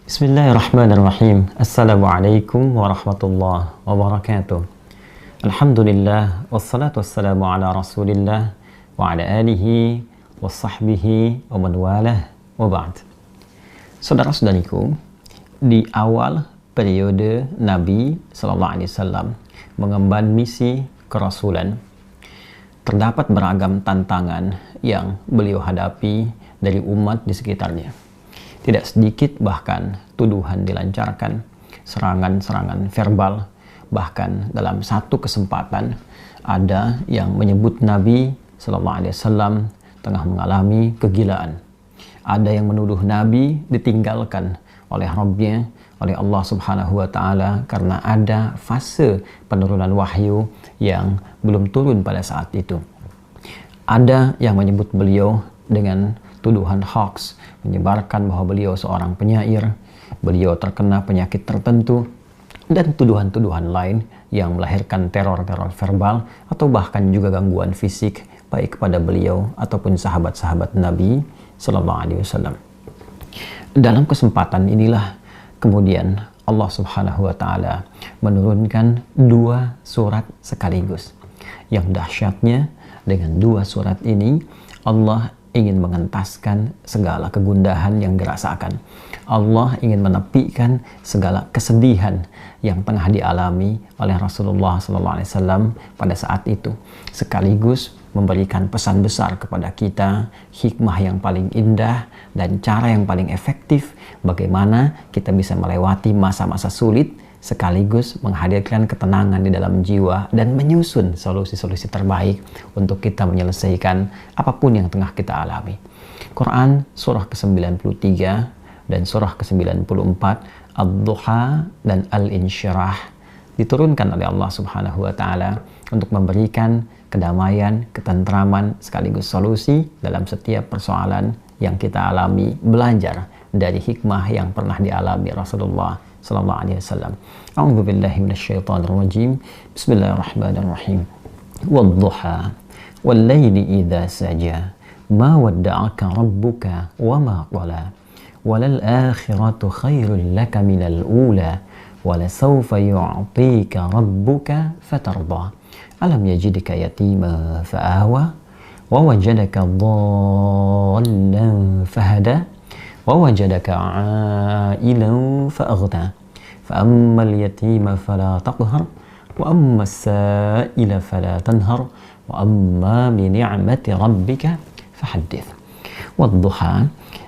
Bismillahirrahmanirrahim. Assalamualaikum warahmatullahi wabarakatuh. Alhamdulillah, wassalatu wassalamu ala rasulillah wa ala alihi wa sahbihi wa man walah wa ba'd. Saudara-saudariku, di awal periode Nabi SAW mengemban misi kerasulan, terdapat beragam tantangan yang beliau hadapi dari umat di sekitarnya. Tidak sedikit bahkan tuduhan dilancarkan, serangan-serangan verbal, bahkan dalam satu kesempatan ada yang menyebut Nabi SAW tengah mengalami kegilaan. Ada yang menuduh Nabi ditinggalkan oleh Rabbnya, oleh Allah Subhanahu wa Ta'ala, karena ada fase penurunan wahyu yang belum turun pada saat itu. Ada yang menyebut beliau dengan tuduhan hoax, menyebarkan bahwa beliau seorang penyair, beliau terkena penyakit tertentu, dan tuduhan-tuduhan lain yang melahirkan teror-teror verbal atau bahkan juga gangguan fisik baik kepada beliau ataupun sahabat-sahabat Nabi Sallallahu Alaihi Wasallam. Dalam kesempatan inilah kemudian Allah Subhanahu Wa Taala menurunkan dua surat sekaligus. Yang dahsyatnya, dengan dua surat ini Allah ingin mengentaskan segala kegundahan yang dirasakan. Allah ingin menepikan segala kesedihan yang tengah dialami oleh Rasulullah SAW pada saat itu, sekaligus memberikan pesan besar kepada kita, hikmah yang paling indah dan cara yang paling efektif bagaimana kita bisa melewati masa-masa sulit sekaligus menghadirkan ketenangan di dalam jiwa dan menyusun solusi-solusi terbaik untuk kita menyelesaikan apapun yang tengah kita alami. Quran surah ke-93 dan surah ke-94, Ad-Duha dan Al-Insyirah diturunkan oleh Allah Subhanahu wa Ta'ala untuk memberikan kedamaian, ketentraman sekaligus solusi dalam setiap persoalan yang kita alami, belajar dari hikmah yang pernah dialami Rasulullah sallallahu alaihi wasallam. A'udzu billahi minasyaitonir rajim. Bismillahirrahmanirrahim. Wad-duha wal-laili idza saja ma wadda'aka rabbuka wa ma qala walal akhiratu khairul laka minal ula wala sawfa yu'tika rabbuka fatarda alam yajidka yatima fa'awa wa wajadaka dhallan fahada ووجدك عائلا فأغنى فأما اليتيم فلا تقهر وأما السائل فلا تنهر وأما بنعمة ربك فحدث. والضحى,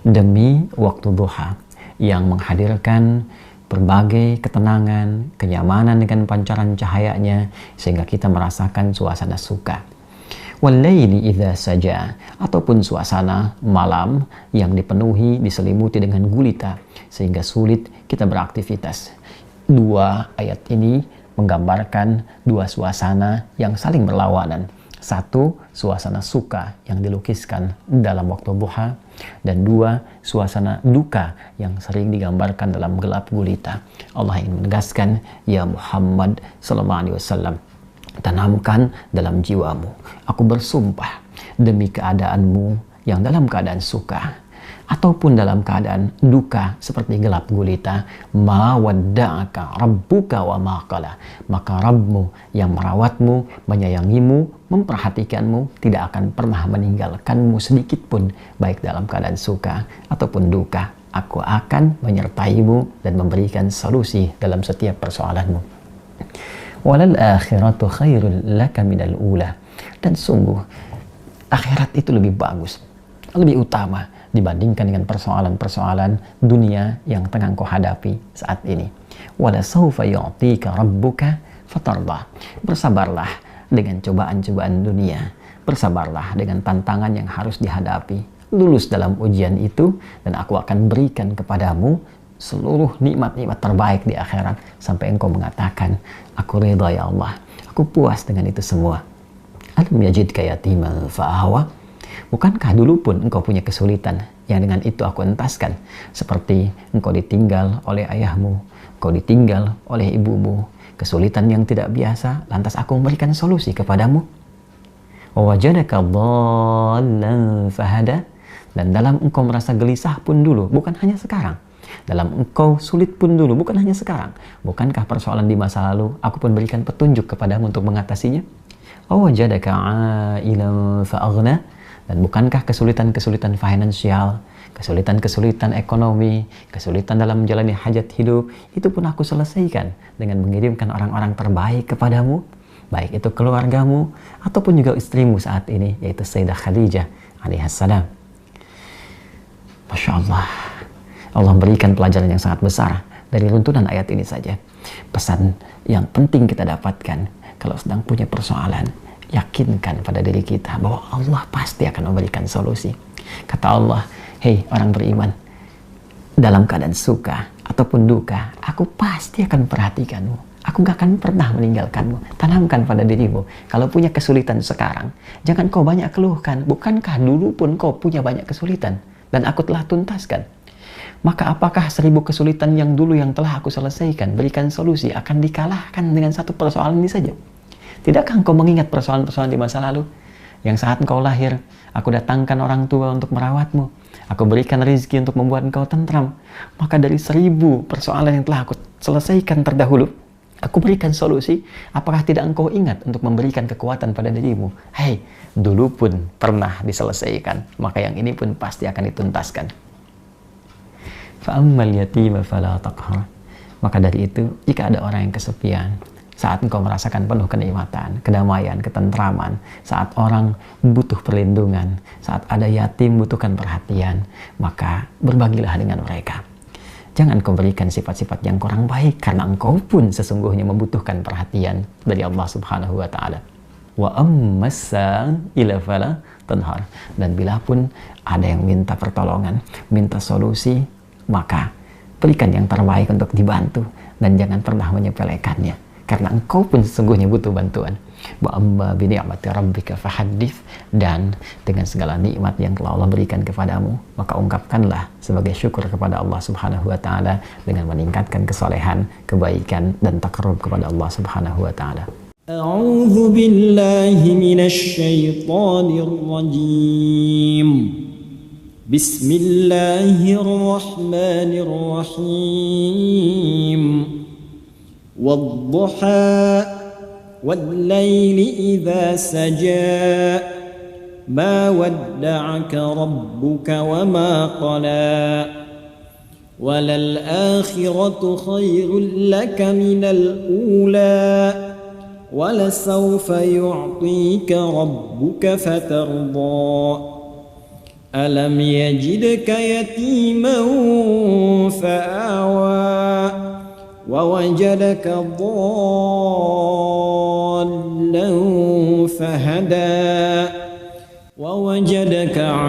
demi waktu duha yang menghadirkan berbagai ketenangan, kenyamanan dengan pancaran cahayanya sehingga kita merasakan suasana suka. Wal-laili idza saja, ataupun suasana malam yang dipenuhi, diselimuti dengan gulita sehingga sulit kita beraktivitas. Dua ayat ini menggambarkan dua suasana yang saling berlawanan. Satu, suasana suka yang dilukiskan dalam waktu duha, dan dua, suasana duka yang sering digambarkan dalam gelap gulita. Allah ingin menegaskan, ya Muhammad sallallahu alaihi wasallam, tanamkan dalam jiwamu, aku bersumpah demi keadaanmu yang dalam keadaan suka ataupun dalam keadaan duka seperti gelap gulita, ma wadda'aka rabbuka wa ma qala, maka Rabbmu yang merawatmu, menyayangimu, memperhatikanmu tidak akan pernah meninggalkanmu sedikit pun, baik dalam keadaan suka ataupun duka. Aku akan menyertaimu dan memberikan solusi dalam setiap persoalanmu. Walal akhiratu khairul laka minal ula, dan sungguh akhirat itu lebih bagus, lebih utama dibandingkan dengan persoalan-persoalan dunia yang tengah kau hadapi saat ini. Wala sawfa yu'tika rabbuka fatarda, bersabarlah dengan cobaan-cobaan dunia, bersabarlah dengan tantangan yang harus dihadapi, lulus dalam ujian itu dan aku akan berikan kepadamu seluruh nikmat-nikmat terbaik di akhirat sampai engkau mengatakan, aku ridha ya Allah, aku puas dengan itu semua. Alam yajidka yatiman fa'awa, bukankah dulu pun engkau punya kesulitan yang dengan itu aku entaskan, seperti engkau ditinggal oleh ayahmu, engkau ditinggal oleh ibumu, kesulitan yang tidak biasa, lantas aku memberikan solusi kepadamu. Wa wajadaka dhallan fahada, dan dalam engkau merasa gelisah pun dulu, bukan hanya sekarang, Dalam engkau sulit pun dulu, bukan hanya sekarang. Bukankah persoalan di masa lalu aku pun berikan petunjuk kepadamu untuk mengatasinya? Awajadaka 'ailan fa'aghna. Dan bukankah kesulitan-kesulitan finansial, kesulitan-kesulitan ekonomi, kesulitan dalam menjalani hajat hidup, itu pun aku selesaikan dengan mengirimkan orang-orang terbaik kepadamu, baik itu keluargamu ataupun juga istrimu saat ini, yaitu Sayyidah Khadijah alaihassalam. Masya Allah, Allah berikan pelajaran yang sangat besar dari runtunan ayat ini saja. Pesan yang penting kita dapatkan, kalau sedang punya persoalan, yakinkan pada diri kita bahwa Allah pasti akan memberikan solusi. Kata Allah, hei orang beriman, dalam keadaan suka ataupun duka, aku pasti akan perhatikanmu. Aku gak akan pernah meninggalkanmu. Tanamkan pada dirimu, kalau punya kesulitan sekarang, jangan kau banyak keluhkan. Bukankah dulu pun kau punya banyak kesulitan dan aku telah tuntaskan? Maka apakah 1000 kesulitan yang dulu yang telah aku selesaikan, berikan solusi, akan dikalahkan dengan satu persoalan ini saja? Tidakkah engkau mengingat persoalan-persoalan di masa lalu? Yang saat engkau lahir, aku datangkan orang tua untuk merawatmu. Aku berikan rezeki untuk membuat engkau tentram. Maka dari 1000 persoalan yang telah aku selesaikan terdahulu, aku berikan solusi. Apakah tidak engkau ingat untuk memberikan kekuatan pada dirimu? Hei, dulu pun pernah diselesaikan, maka yang ini pun pasti akan dituntaskan. Fa'ammal yatima fala taqhar. Maka dari itu, jika ada orang yang kesepian, saat engkau merasakan penuh kenikmatan, kedamaian, ketentraman, saat orang butuh perlindungan, saat ada yatim butuhkan perhatian, maka berbagilah dengan mereka. Jangan kau berikan sifat-sifat yang kurang baik, karena engkau pun sesungguhnya membutuhkan perhatian dari Allah Subhanahu wa Ta'ala. Wa ammasan ila fala tanhar. Dan bila pun ada yang minta pertolongan, minta solusi, maka berikan yang terbaik untuk dibantu dan jangan pernah menyepelekannya, karena engkau pun sesungguhnya butuh bantuan. Wa amma bi ni'mati rabbika fahaddits. Dan dengan segala nikmat yang telah Allah berikan kepadamu, maka ungkapkanlah sebagai syukur kepada Allah Subhanahu wa Ta'ala dengan meningkatkan kesolehan, kebaikan dan takarrub kepada Allah Subhanahu wa Ta'ala. A'udzu billahi minasy syaithanir rajim. Bismillahirrahmanirrahim. Wadduha wal-laili idza saja. Ma wadda'aka rabbuka wa ma qala. Walal akhiratu khairul laka minal ula. Walasawfa yu'tika rabbuka fatarda. Alam yajidka yatiman fa'awa. ووجدك ضالا فهدى ووجدك عائلا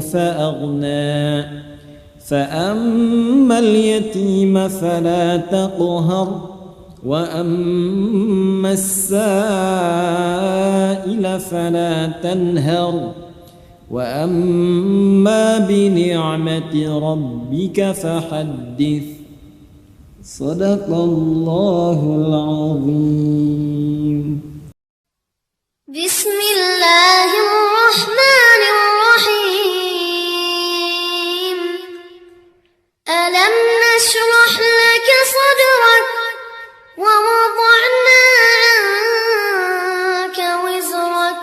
فأغنى فأما اليتيم فلا تقهر وأما السائل فلا تنهر وأما بنعمة ربك فحدث. صدق الله العظيم. بسم الله الرحمن الرحيم. ألم نشرح لك صدرك ووضعنا عنك وزرك